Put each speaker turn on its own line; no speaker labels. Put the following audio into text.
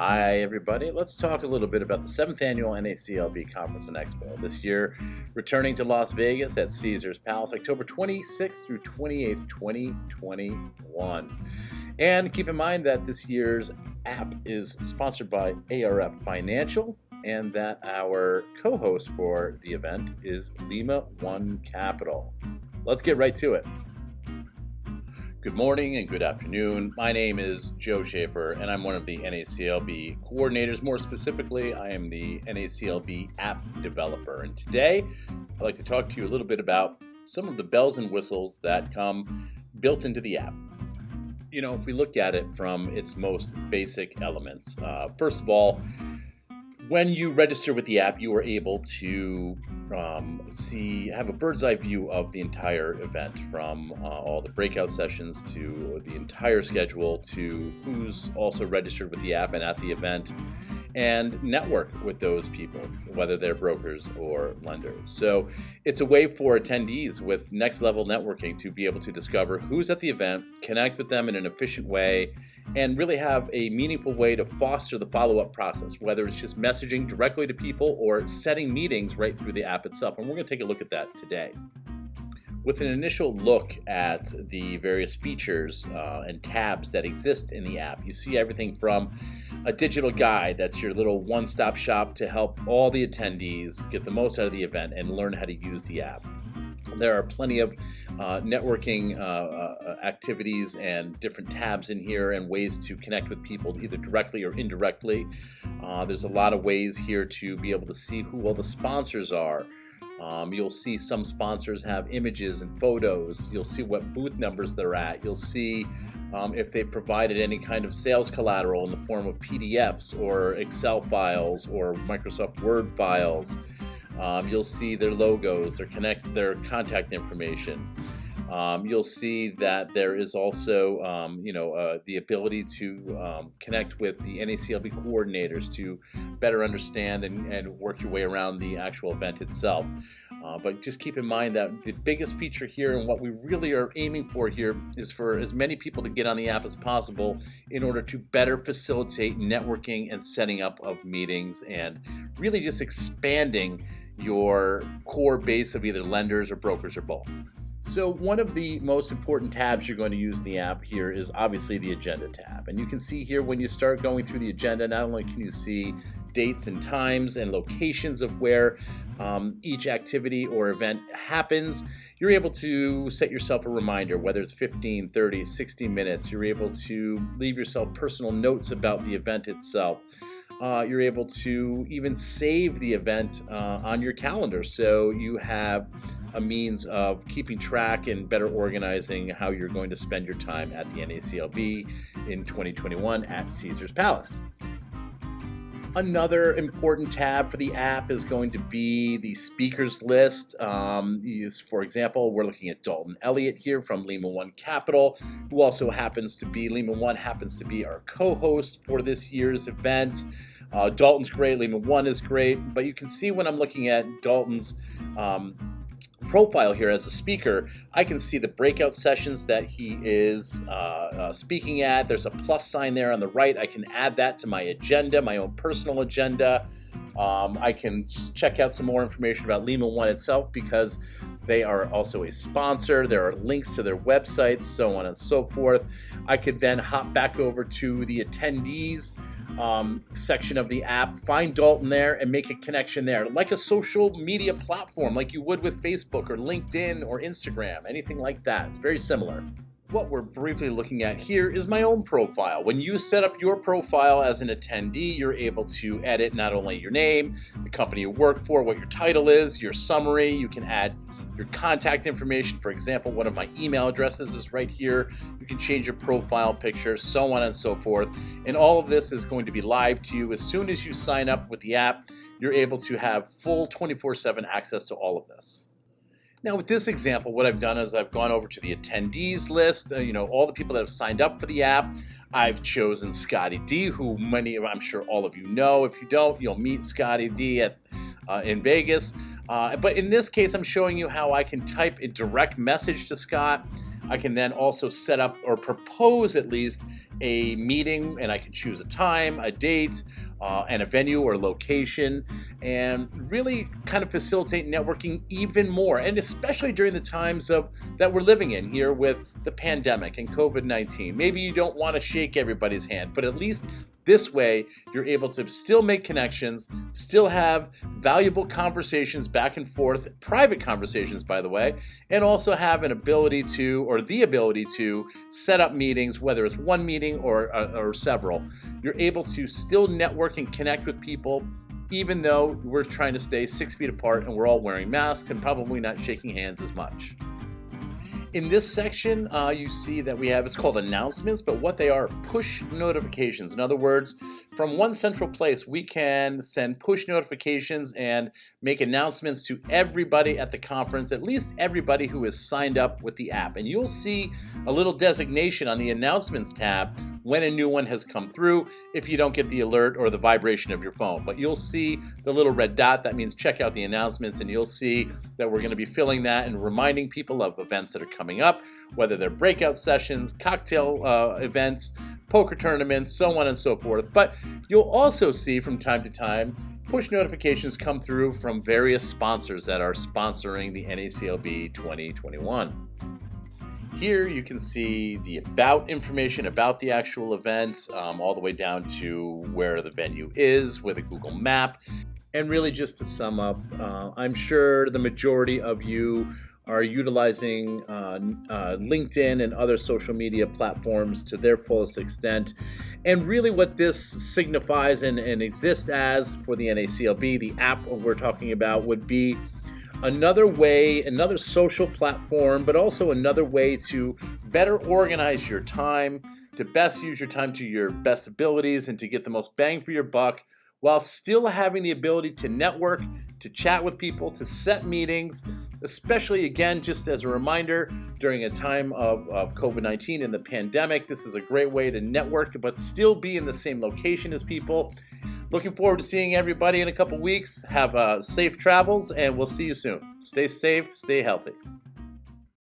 Hi, everybody. Let's talk a little bit about the 7th Annual NACLB Conference and Expo. This year, returning to Las Vegas at Caesars Palace, October 26th through 28th, 2021. And keep in mind that this year's app is sponsored by ARF Financial and that our co-host for the event is Lima One Capital. Let's get right to it. Good morning and good afternoon. My name is Joe Schaefer, and I'm one of the NACLB coordinators. More specifically, I am the NACLB app developer. And today, I'd like to talk to you a little bit about some of the bells and whistles that come built into the app. You know, if we look at it from its most basic elements, first of all, when you register with the app, you are able to have a bird's eye view of the entire event, from all the breakout sessions to the entire schedule to who's also registered with the app and at the event, and network with those people, whether they're brokers or lenders. So it's a way for attendees with next level networking to be able to discover who's at the event, connect with them in an efficient way, and really have a meaningful way to foster the follow-up process, whether it's just messaging directly to people or setting meetings right through the app itself. And we're going to take a look at that today. With an initial look at the various features and tabs that exist in the app, you see everything from a digital guide that's your little one-stop shop to help all the attendees get the most out of the event and learn how to use the app. There are plenty of networking activities and different tabs in here and ways to connect with people either directly or indirectly. There's a lot of ways here to be able to see who all the sponsors are. You'll see some sponsors have images and photos. You'll see what booth numbers they're at. You'll see if they provided any kind of sales collateral in the form of PDFs or Excel files or Microsoft Word files. You'll see their logos, their contact information. You'll see that there is also, the ability to connect with the NACLB coordinators to better understand and work your way around the actual event itself. But just keep in mind that the biggest feature here and what we really are aiming for here is for as many people to get on the app as possible in order to better facilitate networking and setting up of meetings and really just expanding your core base of either lenders or brokers or both. So one of the most important tabs you're going to use in the app here is obviously the agenda tab. And you can see here when you start going through the agenda, not only can you see dates and times and locations of where each activity or event happens, you're able to set yourself a reminder, whether it's 15, 30, 60 minutes. You're able to leave yourself personal notes about the event itself. You're able to even save the event on your calendar, so you have a means of keeping track and better organizing how you're going to spend your time at the NACLB in 2021 at Caesars Palace. Another important tab for the app is going to be the speakers list. For example, we're looking at Dalton Elliott here from Lima One Capital, who also happens to be our co-host for this year's event. Dalton's great, Lima One is great, but you can see when I'm looking at Dalton's profile here as a speaker, I can see the breakout sessions that he is speaking at. There's a plus sign there on the right. I can add that to my agenda, my own personal agenda. I can check out some more information about Lima One itself because they are also a sponsor. There are links to their websites, so on and so forth. I could then hop back over to the attendees section of the app, find Dalton there and make a connection there, like a social media platform, like you would with Facebook or LinkedIn or Instagram, anything like that. It's very similar. What we're briefly looking at here is my own profile. When you set up your profile as an attendee, you're able to edit not only your name, the company you work for, what your title is, your summary. You can add your contact information. For example, one of my email addresses is right here. You can change your profile picture, so on and so forth. And all of this is going to be live to you. As soon as you sign up with the app, you're able to have full 24/7 access to all of this. Now with this example, what I've done is I've gone over to the attendees list, all the people that have signed up for the app. I've chosen Scotty D, who I'm sure all of you know. If you don't, you'll meet Scotty D in Vegas. But in this case, I'm showing you how I can type a direct message to Scott. I can then also set up or propose at least a meeting, and I can choose a time, a date, and a venue or location, and really kind of facilitate networking even more, and especially during the times that we're living in here with the pandemic and COVID-19. Maybe you don't want to shake everybody's hand, but at least this way, you're able to still make connections, still have valuable conversations back and forth, private conversations, by the way, and also have the ability to set up meetings, whether it's one meeting or several. You're able to still network and connect with people, even though we're trying to stay 6 feet apart and we're all wearing masks and probably not shaking hands as much. In this section, you see that we have, it's called announcements, but what they are, push notifications. In other words, from one central place, we can send push notifications and make announcements to everybody at the conference, at least everybody who is signed up with the app. And you'll see a little designation on the announcements tab when a new one has come through if you don't get the alert or the vibration of your phone. But you'll see the little red dot, that means check out the announcements, and you'll see that we're going to be filling that and reminding people of events that are coming up, whether they're breakout sessions, cocktail events, poker tournaments, so on and so forth. But you'll also see from time to time push notifications come through from various sponsors that are sponsoring the NACLB 2021. Here you can see the about information about the actual event, all the way down to where the venue is with a Google map. And really, just to sum up, I'm sure the majority of you are utilizing LinkedIn and other social media platforms to their fullest extent. And really what this signifies and exists as for the NACLB, the app we're talking about, would be another way, another social platform, but also another way to better organize your time, to best use your time to your best abilities, and to get the most bang for your buck, while still having the ability to network, to chat with people, to set meetings, especially, again, just as a reminder, during a time of COVID-19 and the pandemic. This is a great way to network, but still be in the same location as people. Looking forward to seeing everybody in a couple weeks. Have safe travels, and we'll see you soon. Stay safe, stay healthy.